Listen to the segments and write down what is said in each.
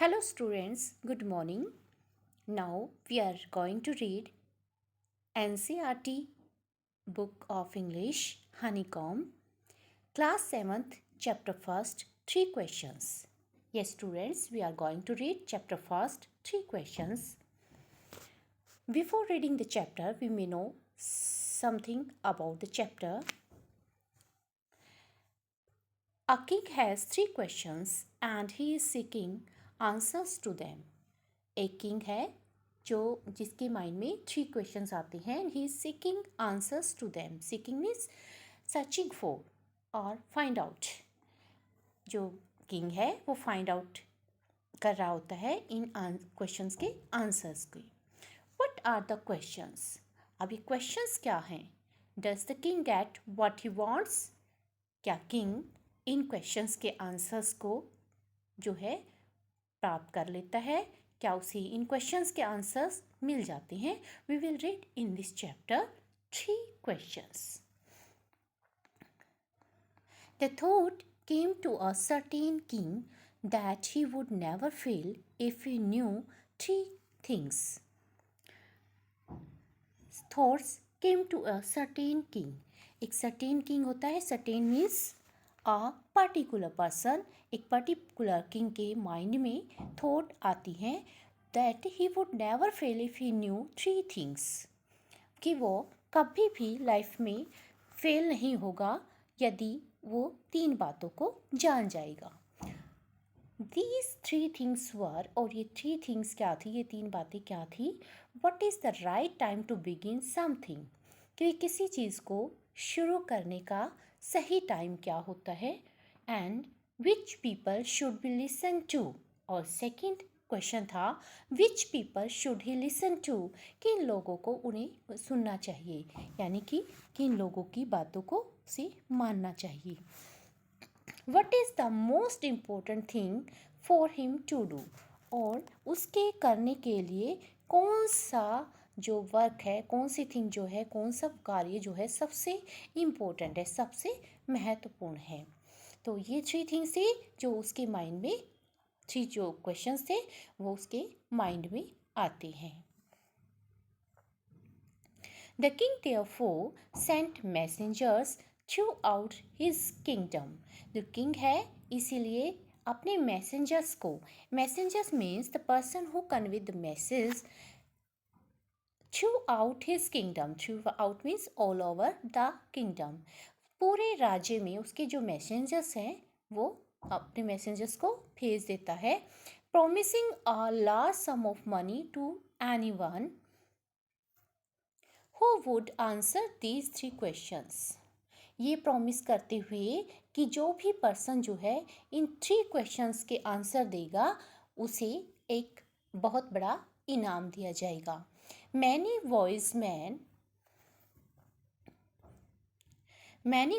Hello students, good morning. Now we are going to read NCERT Book of English Honeycomb, Class 7th, Chapter 1st, 3 questions. Yes students, we are going to read Chapter 1st, 3 questions. Before reading the chapter, we may know something about the chapter. A king has 3 questions and he is seeking answers to them. एक king है जो जिसके mind में 3 questions आते हैं and he is seeking answers to them. Seeking means searching for और find out. जो king है वो फाइंड आउट कर रहा होता है इन क्वेश्चंस के आंसर्स की. What are the questions? अब ये क्वेश्चंस क्या हैं? Does the king get what he wants? क्या किंग इन क्वेश्चंस के आंसर्स को जो है प्राप्त कर लेता है? क्या उसे इन क्वेश्चंस के आंसर्स मिल जाते हैं? We will read in this chapter 3 questions. The thought came to a certain king that he would never fail if he knew 3 things. Thoughts came to a certain king. एक certain king होता है. certain means a particular person. एक particular king के mind में thought आती है that he would never fail if he knew 3 things. कि वो कभी भी लाइफ में फेल नहीं होगा यदि वो 3 बातों को जान जाएगा. These 3 things were, और ये 3 things क्या थी? ये 3 बातें क्या थी? What is the right time to begin something? कि किसी चीज़ को शुरू करने का सही टाइम क्या होता है? And which people should be listened to? और सेकंड क्वेश्चन था which people should he listen to. किन लोगों को उन्हें सुनना चाहिए, यानी कि किन लोगों की बातों को उसे मानना चाहिए. What is the most important thing for him to do? और उसके करने के लिए कौन सा जो वर्क है, कौन सी थिंग जो है, कौन सा कार्य जो है सबसे इम्पोर्टेंट है, सबसे महत्वपूर्ण है. तो ये 3 थिंग्स थी जो उसके माइंड में, 3 जो क्वेश्चंस थे वो उसके माइंड में आते हैं. The king therefore sent messengers throughout his kingdom. जो किंग है इसीलिए अपने मैसेंजर्स को, messengers means the person who convey the message throughout his kingdom. Throughout means all over the kingdom. पूरे राज्य में उसके जो मैसेंजर्स हैं वो अपने मैसेंजर्स को भेज देता है. promising a large sum of money to anyone who would answer these 3 questions. ये प्रॉमिस करते हुए कि जो भी पर्सन जो है इन 3 क्वेश्चंस के आंसर देगा उसे एक बहुत बड़ा इनाम दिया जाएगा. Many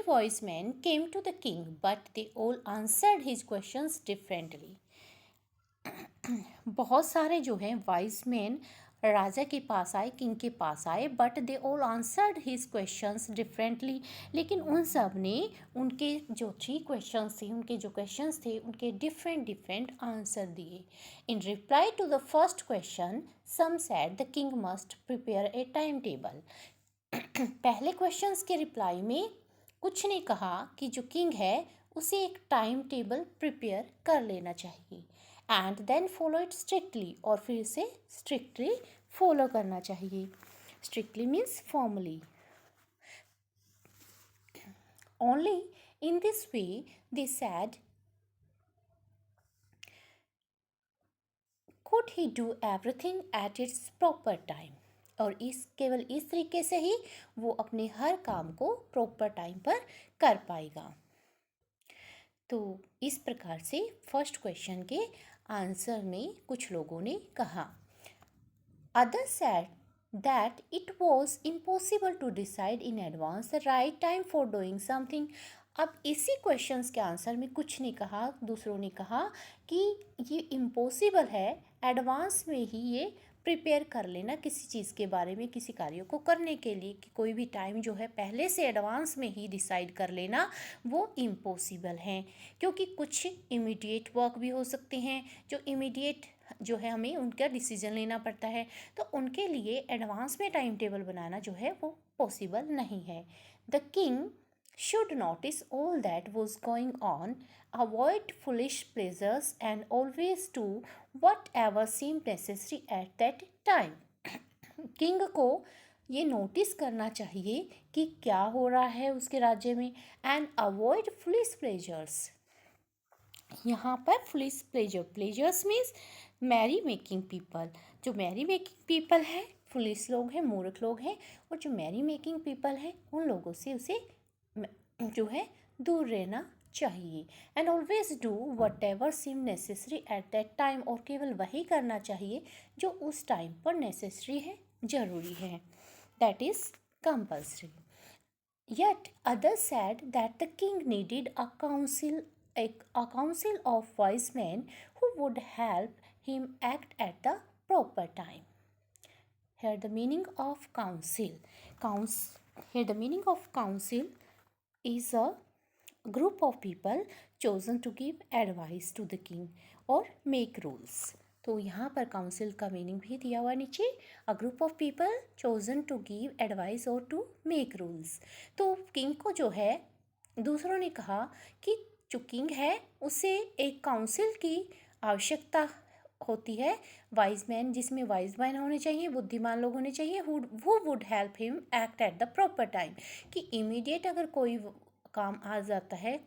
wise men came to the king, but they all answered his questions differently. बहुत सारे जो हैं वाइज मैन राजा के पास आए, किंग के पास आए, but they all answered his questions differently. लेकिन उन सब ने उनके जो 3 क्वेश्चंस थे, उनके जो क्वेश्चंस थे उनके डिफरेंट आंसर दिए. In reply to the first question some said the king must prepare a time table. पहले क्वेश्चंस के रिप्लाई में कुछ ने कहा कि जो किंग है उसे एक टाइम टेबल प्रिपेयर कर लेना चाहिए. And then follow it strictly, और फिर इसे स्ट्रिक्टली फॉलो करना चाहिए. Strictly means formally. Only in this way they said could he do everything at its proper time. और केवल इस तरीके से ही वो अपने हर काम को प्रॉपर टाइम पर कर पाएगा. तो इस प्रकार से फर्स्ट क्वेश्चन के आंसर में कुछ लोगों ने कहा. Others said that it was impossible to decide in advance the right time for doing something. अब इसी क्वेश्चंस के आंसर में कुछ ने कहा, दूसरों ने कहा कि ये इम्पॉसिबल है एडवांस में ही ये प्रिपेयर कर लेना किसी चीज़ के बारे में, किसी कार्य को करने के लिए, कि कोई भी टाइम जो है पहले से एडवांस में ही डिसाइड कर लेना वो इम्पॉसिबल है, क्योंकि कुछ इमीडिएट वर्क भी हो सकते हैं जो इमीडिएट जो है हमें उनका डिसीजन लेना पड़ता है, तो उनके लिए एडवांस में टाइम टेबल बनाना जो है वो पॉसिबल नहीं है। The king should notice all that was going on, avoid foolish pleasures, and always do whatever seemed necessary at that time. King को ये नोटिस करना चाहिए कि क्या हो रहा है उसके राज्य में, एंड अवॉइड फुलिश प्लेजर्स। यहाँ पर foolish pleasures means merry making people. जो मैरी मेकिंग पीपल है, फुलिश लोग हैं, मूर्ख लोग हैं, और जो मैरी मेकिंग पीपल है उन लोगों से उसे जो है दूर रहना चाहिए। And always do whatever seem necessary at that time, और केवल वही करना चाहिए जो उस टाइम पर नेसेसरी है, ज़रूरी है, that is compulsory. Yet others said that the king needed a council of wise men who would help him act at the proper time. Here the meaning of council. Here the meaning of council is a group of people chosen to give advice to the king or make rules. तो यहाँ पर council का meaning भी दिया हुआ नीचे, a group of people chosen to give advice और to make rules. तो किंग को जो है दूसरों ने कहा कि जो किंग है उसे एक काउंसिल की आवश्यकता होती है, वाइज मैन, जिसमें वाइज मैन होने चाहिए, बुद्धिमान लोग होने चाहिए, who would help him act at the proper time, कि इमीडिएट अगर कोई काम आ जाता है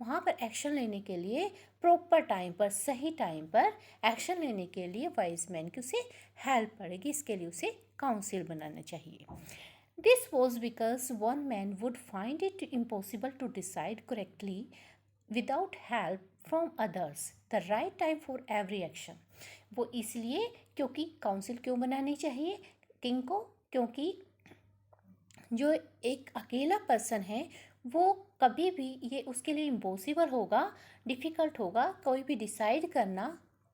वहाँ पर एक्शन लेने के लिए, प्रॉपर टाइम पर, सही टाइम पर एक्शन लेने के लिए वाइज मैन की उसे हेल्प पड़ेगी, इसके लिए उसे काउंसिल बनाना चाहिए। This was because one man would find it impossible to decide correctly without help from others the right time for every action. वो इसलिए, क्योंकि काउंसिल क्यों बनानी चाहिए किंग को, क्योंकि जो एक अकेला पर्सन है वो कभी भी, ये उसके लिए इम्पॉसिबल होगा, डिफ़िकल्ट होगा कोई भी डिसाइड करना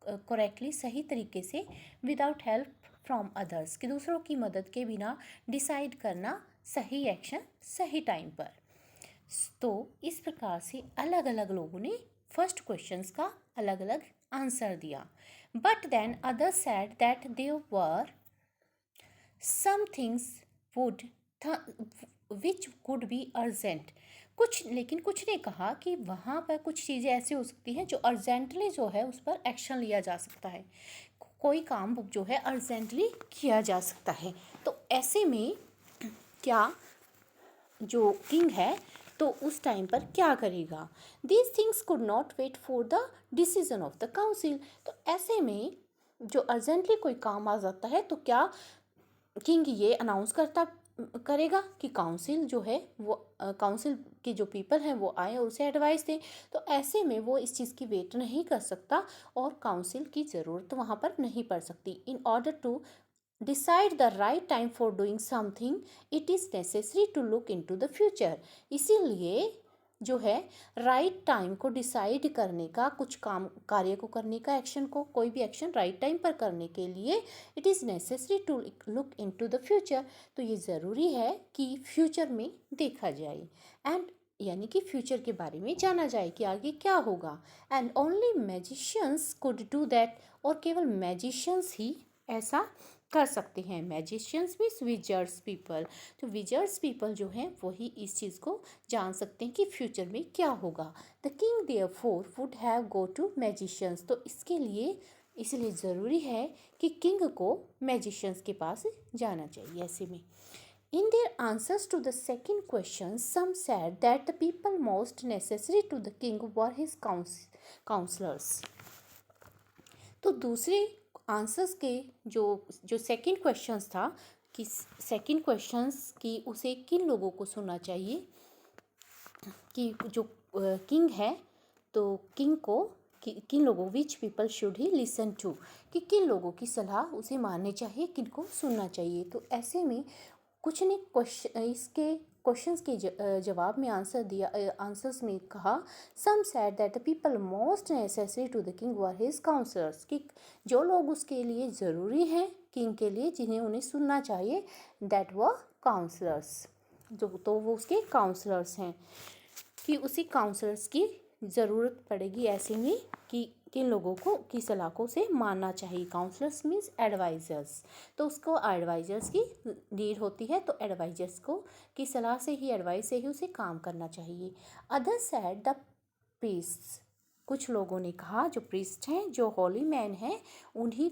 करेक्टली, सही तरीके से, विदाउट हेल्प फ्रॉम अदर्स, कि दूसरों की मदद के बिना डिसाइड करना सही एक्शन सही टाइम पर। तो इस प्रकार से अलग अलग लोगों ने फर्स्ट क्वेश्चंस का अलग अलग आंसर दिया। But then others said that there were some things which could be urgent. लेकिन कुछ ने कहा कि वहाँ पर कुछ चीज़ें ऐसी हो सकती हैं जो अर्जेंटली जो है उस पर एक्शन लिया जा सकता है, कोई काम जो है अर्जेंटली किया जा सकता है। तो ऐसे में क्या जो किंग है तो उस टाइम पर क्या करेगा? These things could not wait for the decision of the council. तो ऐसे में जो अर्जेंटली कोई काम आ जाता है तो क्या किंग ये अनाउंस करेगा कि काउंसिल जो है वो काउंसिल के जो पीपल हैं वो आए और उसे एडवाइस दें। तो ऐसे में वो इस चीज़ की वेट नहीं कर सकता और काउंसिल की ज़रूरत वहाँ पर नहीं पड़ सकती। In order to decide the right time for doing something it is necessary to look into the future. इसीलिए जो है राइट टाइम को डिसाइड करने का, कुछ काम कार्य को करने का, एक्शन को, कोई भी एक्शन राइट टाइम पर करने के लिए it is necessary to look into the future. तो ये ज़रूरी है कि फ्यूचर में देखा जाए, एंड यानी कि फ्यूचर के बारे में जाना जाए कि आगे क्या होगा। And only magicians could do that, और केवल मैजिशियंस ही ऐसा कर सकते हैं। Magicians means wizards people. तो विजर्स पीपल जो हैं वही इस चीज़ को जान सकते हैं कि फ्यूचर में क्या होगा। The king therefore would have go to magicians. तो इसलिए ज़रूरी है कि किंग को मैजिशियंस के पास जाना चाहिए। ऐसे में in their answers to the second question, some said that the people most necessary to the king were his counselors. तो दूसरे आंसर्स के जो सेकंड क्वेश्चंस था कि सेकंड क्वेश्चंस कि उसे किन लोगों को सुनना चाहिए, कि जो किंग है तो किंग को किन लोगों, which people should he listen to, कि किन लोगों की सलाह उसे माननी चाहिए, किन को सुनना चाहिए। तो ऐसे में कुछ ने इसके क्वेश्चंस के जवाब में आंसर्स में कहा, some said that the people most necessary to the king were his counsellors, कि जो लोग उसके लिए ज़रूरी हैं किंग के लिए, जिन्हें उन्हें सुनना चाहिए, दैट वर काउंसलर्स, जो तो वो उसके काउंसलर्स हैं, कि उसी काउंसलर्स की ज़रूरत पड़ेगी ऐसे में कि किन लोगों को की सलाह को से मानना चाहिए। काउंसलर्स मीन्स एडवाइज़र्स, तो उसको एडवाइज़र्स की नीड होती है, तो एडवाइज़र्स को की सलाह से ही, एडवाइस से ही उसे काम करना चाहिए। अदर सेड द प्रीस्ट्स, कुछ लोगों ने कहा, जो प्रीस्ट हैं, जो होली मैन हैं, उन्हीं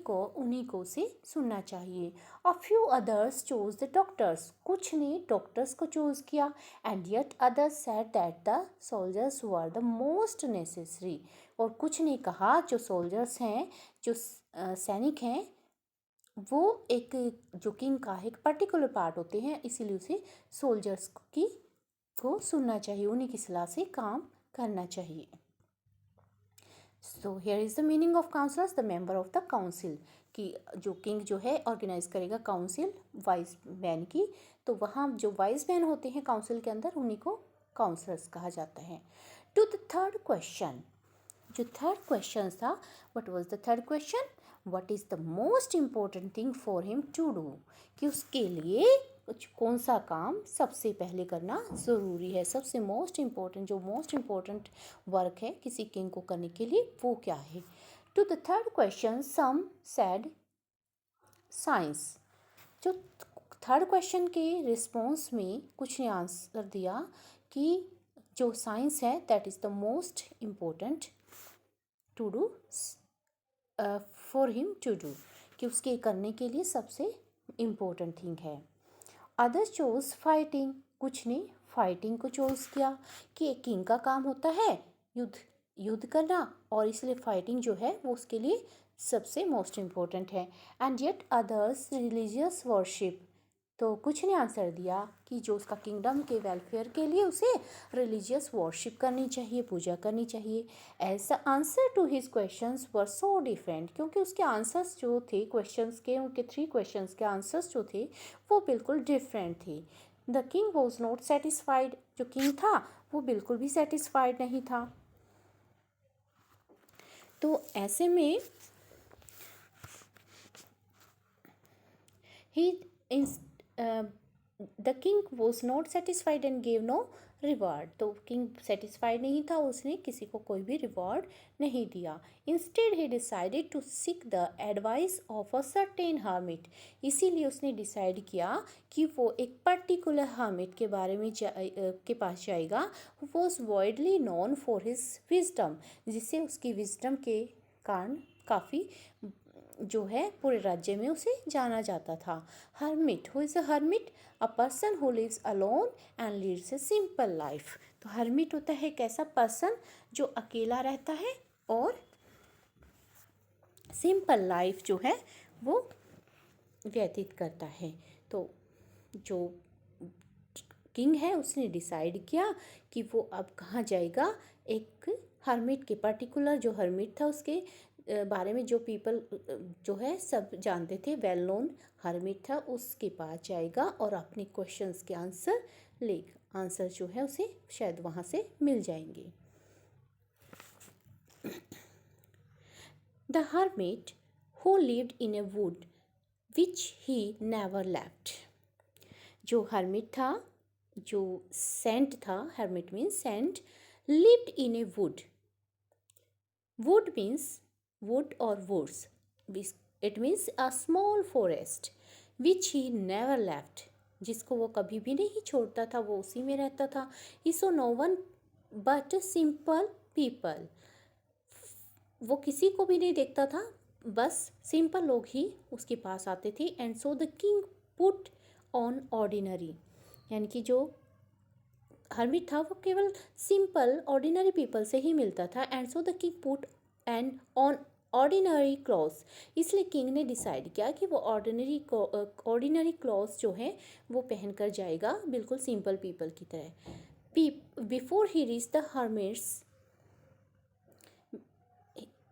को से सुनना चाहिए। A few others chose the doctors, कुछ ने डॉक्टर्स को चूज़ किया। And yet others said that the soldiers were the most necessary, और कुछ ने कहा जो सोल्जर्स हैं, जो सैनिक हैं, वो एक जो किंग का एक पर्टिकुलर पार्ट होते हैं, इसीलिए उसे सोल्जर्स को सुनना चाहिए, उन्हीं की सलाह से काम करना चाहिए। So here is the meaning of counsellors, the member of the council, कि जो किंग जो है ऑर्गेनाइज करेगा काउंसिल वाइज मैन की, तो वहाँ जो वाइज मैन होते हैं काउंसिल के अंदर, उन्हीं को काउंसलर्स कहा जाता है। टू द थर्ड क्वेश्चन, जो थर्ड क्वेश्चन था, what was the third question, what is the most important thing for him to do, कि उसके लिए कौन सा काम सबसे पहले करना ज़रूरी है, सबसे मोस्ट इम्पोर्टेंट, जो मोस्ट इम्पोर्टेंट वर्क है किसी किंग को करने के लिए, वो क्या है। To the third question some said science, जो थर्ड क्वेश्चन के रिस्पॉन्स में कुछ ने आंसर दिया कि जो साइंस है that is the most important to do for him to do, कि उसके करने के लिए सबसे इम्पोर्टेंट थिंग है। अदर्स चोज फाइटिंग, कुछ ने फाइटिंग को चूज़ किया, कि एक किंग का काम होता है युद्ध करना, और इसलिए फाइटिंग जो है वो उसके लिए सबसे मोस्ट इम्पोर्टेंट है। And yet others religious worship, तो कुछ ने आंसर दिया कि जो उसका किंगडम के वेलफेयर के लिए उसे रिलीजियस वर्शिप करनी चाहिए, पूजा करनी चाहिए। As the answer to his questions were so different, क्योंकि उसके आंसर्स जो थे क्वेश्चंस के, उनके 3 क्वेश्चंस के आंसर्स जो थे वो बिल्कुल डिफरेंट थे। The king was not satisfied, जो किंग था वो बिल्कुल भी सेटिस्फाइड नहीं था। तो ऐसे में the king was not satisfied and gave no reward, तो किंग सेटिस्फाइड नहीं था, उसने किसी को कोई भी रिवॉर्ड नहीं दिया। Instead he decided to seek the advice of a certain hermit, इसीलिए उसने डिसाइड किया कि वो एक पर्टिकुलर हर्मिट के बारे में के पास जाएगा। Was widely known for his wisdom, जिससे उसकी विजडम के कारण काफ़ी जो है पूरे राज्य में उसे जाना जाता था। Hermit, who is a hermit, a person who lives alone and leads a simple life, तो हर्मिट होता है एक ऐसा पर्सन जो अकेला रहता है और सिंपल लाइफ जो है वो व्यतीत करता है। तो जो किंग है उसने डिसाइड किया कि वो अब कहाँ जाएगा, एक हर्मिट के, पर्टिकुलर जो हर्मिट था उसके बारे में जो पीपल जो है सब जानते थे, वेल नोन हर्मिट था, उसके पास जाएगा और अपने क्वेश्चंस के आंसर जो है उसे शायद वहाँ से मिल जाएंगे। The hermit who lived in a wood which he never left, जो हर्मिट था, जो सेंट था, hermit means saint, lived in a wood, wood means wood or woods, it means a small forest which he never left, जिसको वो कभी भी नहीं छोड़ता था, वो उसी में रहता था। he saw no one but simple people, वो किसी को भी नहीं देखता था, बस सिंपल लोग ही उसके पास आते थे। And so the king put on ordinary, यानी कि जो हर्मिट था वो केवल सिंपल ऑर्डिनरी पीपल से ही मिलता था। And so the king put and on ordinary cloth, इसलिए किंग ने डिसाइड किया कि वो ऑर्डिनरी क्लॉथ जो है वो पहन कर जाएगा, बिल्कुल सिंपल पीपल की तरह। Before he reach the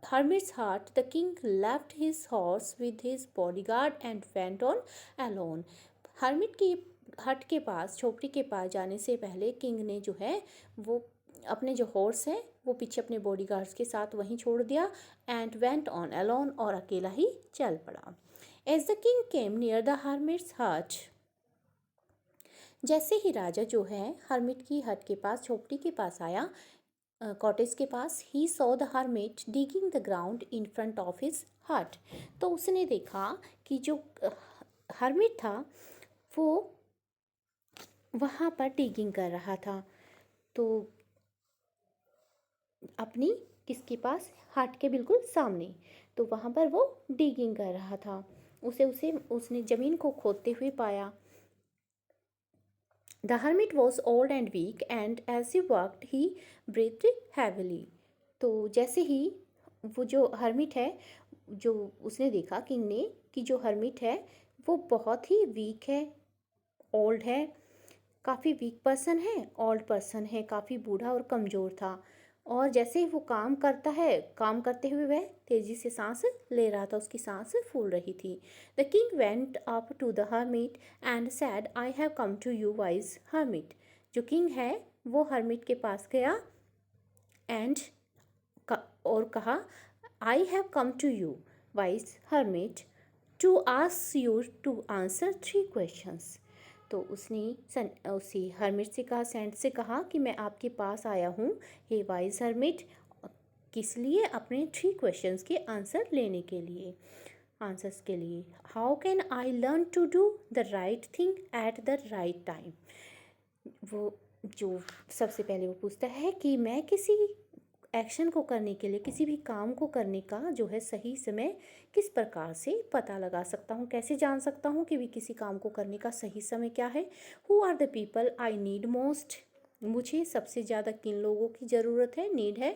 hermit's hut, the king left his horse with his bodyguard and went on alone. Hermit की हट के पास, झोपड़ी के पास जाने से पहले किंग ने जो है वो अपने जो हॉर्स है वो पीछे अपने बॉडीगार्ड्स के साथ वहीं छोड़ दिया एंड वेंट ऑन अलोन, और अकेला ही चल पड़ा। As the king came near the hermit's hut, जैसे ही राजा जो है हर्मिट की हट के पास, झोपड़ी के पास आया, कॉटेज के पास, he saw the hermit digging the ground in front of his hut, तो उसने देखा कि जो हर्मिट था वो वहाँ पर डिगिंग कर रहा था, तो अपनी किसके पास, हट के बिल्कुल सामने, तो वहाँ पर वो डिगिंग कर रहा था। उसने ज़मीन को खोदते हुए पाया। The hermit was old and weak and as he worked he breathed heavily, तो जैसे ही वो जो हर्मिट है, जो उसने देखा किंग ने कि जो हर्मिट है वो बहुत ही वीक है, ओल्ड है, काफ़ी वीक पर्सन है, ओल्ड पर्सन है, काफ़ी बूढ़ा और कमज़ोर था, और जैसे ही वो काम करता है, काम करते हुए वह तेज़ी से सांस ले रहा था, उसकी सांस फूल रही थी। The king went up to the hermit and said I have come to you wise hermit, जो किंग है वो हर्मिट के पास गया एंड और कहा I have come to you wise hermit to ask you to answer 3 questions, तो उसने उसी हर्मिट से कहा, सेंट से कहा कि मैं आपके पास आया हूँ हे वाइज हर्मिट, किस लिए, अपने 3 क्वेश्चंस के आंसर लेने के लिए, आंसर्स के लिए। How can I learn to do the right thing at the right time, वो जो सबसे पहले वो पूछता है कि मैं किसी एक्शन को करने के लिए, किसी भी काम को करने का जो है सही समय किस प्रकार से पता लगा सकता हूँ, कैसे जान सकता हूँ कि भी किसी काम को करने का सही समय क्या है। Who are the people I need most, मुझे सबसे ज़्यादा किन लोगों की ज़रूरत है, नीड है।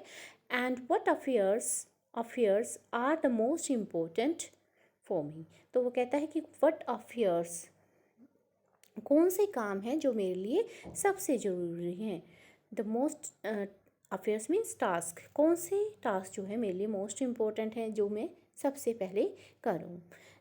And what affairs are the most important for me, तो वो कहता है कि व्हाट अफेयर्स, कौन से काम हैं जो मेरे लिए सबसे ज़रूरी हैं। The most affairs means task, कौन से टास्क जो है मेरे लिए मोस्ट इम्पोर्टेंट हैं, जो मैं सबसे पहले करूं।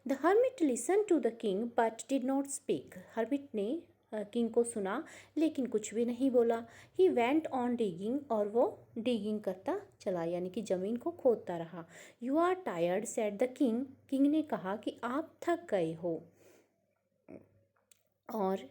The hermit listen to the king but did not speak, hermit ने किंग को सुना लेकिन कुछ भी नहीं बोला। ही वेंट ऑन डिगिंग, और वो डिगिंग करता चला, यानी कि ज़मीन को खोदता रहा। You are tired said the king, king ने कहा कि आप थक गए हो, और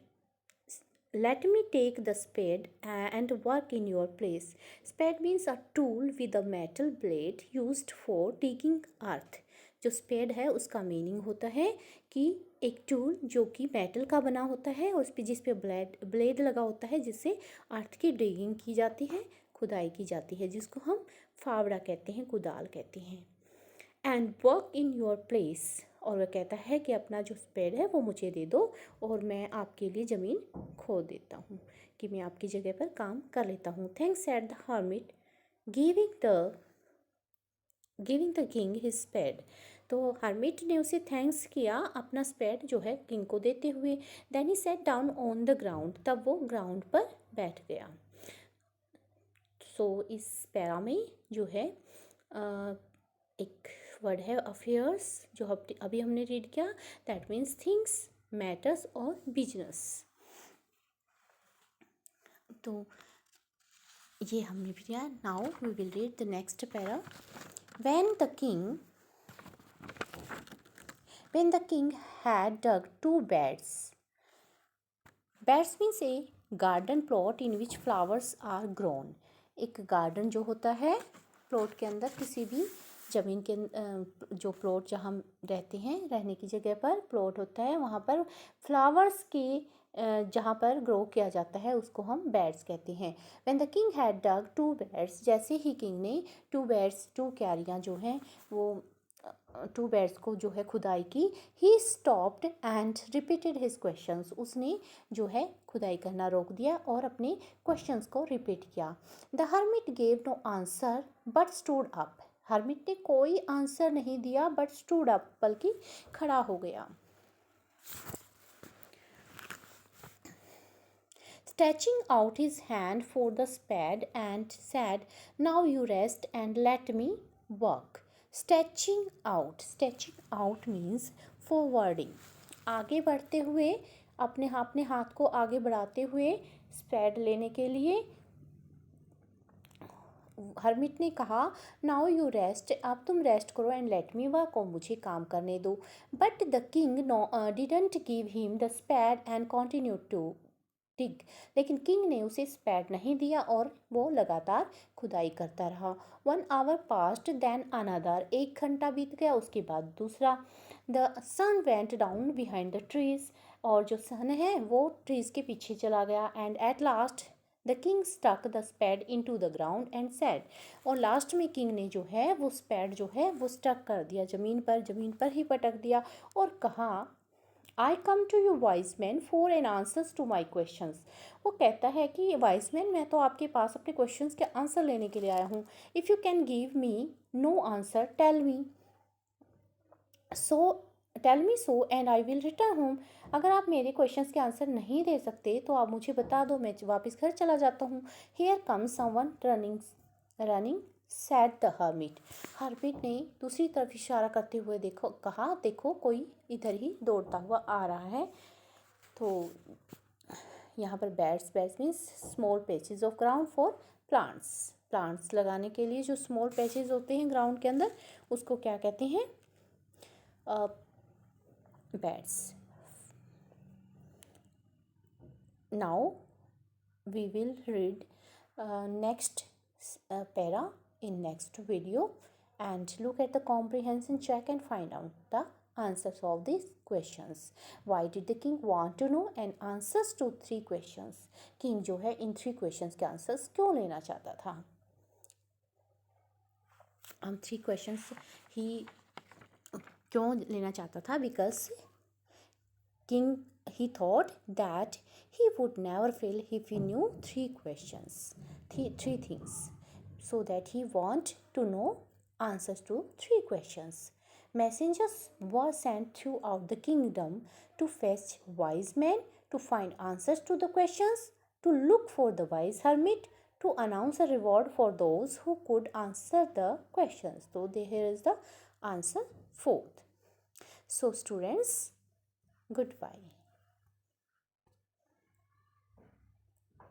let me take the spade and work in your place. Spade means a tool with a metal blade used for digging earth. जो स्पेड है उसका मीनिंग होता है कि एक टूल जो कि मेटल का बना होता है और जिस पे ब्लेड लगा होता है, जिससे अर्थ की डिगिंग की जाती है, खुदाई की जाती है, जिसको हम फावड़ा कहते हैं, कुदाल कहते हैं। And work in your place, और वह कहता है कि अपना जो स्पेड है वो मुझे दे दो और मैं आपके लिए ज़मीन खोद देता हूँ, कि मैं आपकी जगह पर काम कर लेता हूँ। Thanks at the hermit giving the king his spade, तो हर्मिट ने उसे थैंक्स किया अपना स्पेड जो है किंग को देते हुए। Then he sat down on the ground, तब वो ग्राउंड पर बैठ गया। सो इस पैरा में जो है एक वर्ड है अफेयर्स, जो अभी हमने रीड किया, दैट मीन्स थिंग्स, मैटर्स और बिजनेस। तो ये हमने भी किया। Now we will read the next para. When the king had dug 2 beds, beds means a garden plot in which flowers are grown, एक गार्डन जो होता है प्लॉट के अंदर, किसी भी ज़मीन के जो प्लॉट जहाँ हम रहते हैं, रहने की जगह पर प्लॉट होता है, वहाँ पर फ्लावर्स के जहाँ पर ग्रो किया जाता है उसको हम बेड्स कहते हैं। When the king had dug 2 beds, जैसे ही किंग ने 2 बेड्स, 2 क्यारियाँ जो हैं वो 2 बेड्स को जो है खुदाई की। He stopped and repeated his questions, उसने जो है खुदाई करना रोक दिया और अपने क्वेश्चंस को रिपीट किया। The hermit gave no answer but stood up, hermit ने कोई आंसर नहीं दिया बट स्टूड अप, बल्कि खड़ा हो गया। Stretching out his hand for the spade and said, now you rest and let me work. Stretching out means forwarding, आगे बढ़ते हुए अपने हाथ को आगे बढ़ाते हुए स्पैड लेने के लिए। हर्मिट ने कहा, नाउ यू रेस्ट, अब तुम रेस्ट करो, एंड लेट मी वर्क, और मुझे काम करने दो। But the king didn't give him the spade and continue to dig. लेकिन किंग ने उसे स्पैड नहीं दिया और वो लगातार खुदाई करता रहा। 1 hour passed, देन अनदर, 1 घंटा बीत गया, उसके बाद दूसरा। The sun went down behind the trees, और जो सन है वो ट्रीज के पीछे चला गया। And at last the king stuck the spade into the ground and said, और लास्ट में किंग ने जो है वो स्पैड जो है वो स्टक कर दिया जमीन पर ही पटक दिया और कहा, I come to you wise man for an answers to my questions. वो कहता है कि वाइज मैन, मैं तो आपके पास अपने क्वेश्चंस के आंसर लेने के लिए आया हूँ। If you can give me no answer tell me so tell me so and I will return home. अगर आप मेरे क्वेश्चंस के आंसर नहीं दे सकते तो आप मुझे बता दो, मैं वापस घर चला जाता हूँ। Here come someone running running sad the hermit. Hermit ने दूसरी तरफ इशारा करते हुए कहा, देखो कोई इधर ही दौड़ता हुआ आ रहा है। तो यहाँ पर beds means small patches of ground for plants लगाने के लिए जो स्मॉल पैचेज होते हैं ग्राउंड के अंदर, उसको क्या कहते हैं? Beds. Now we will read next para in next video, and look at the comprehension check and find out the answers of these questions. Why did the king want to know and answers to 3 questions? King जो है इन 3 questions के answers क्यों लेना चाहता था? हम 3 questions ही क्यों लेना चाहता था? Because King, he thought that he would never fail if he knew 3 questions, three things, so that he want to know answers to 3 questions. Messengers were sent throughout the kingdom to fetch wise men, to find answers to the questions, to look for the wise hermit, to announce a reward for those who could answer the questions. So here is the answer 4th. So students, goodbye.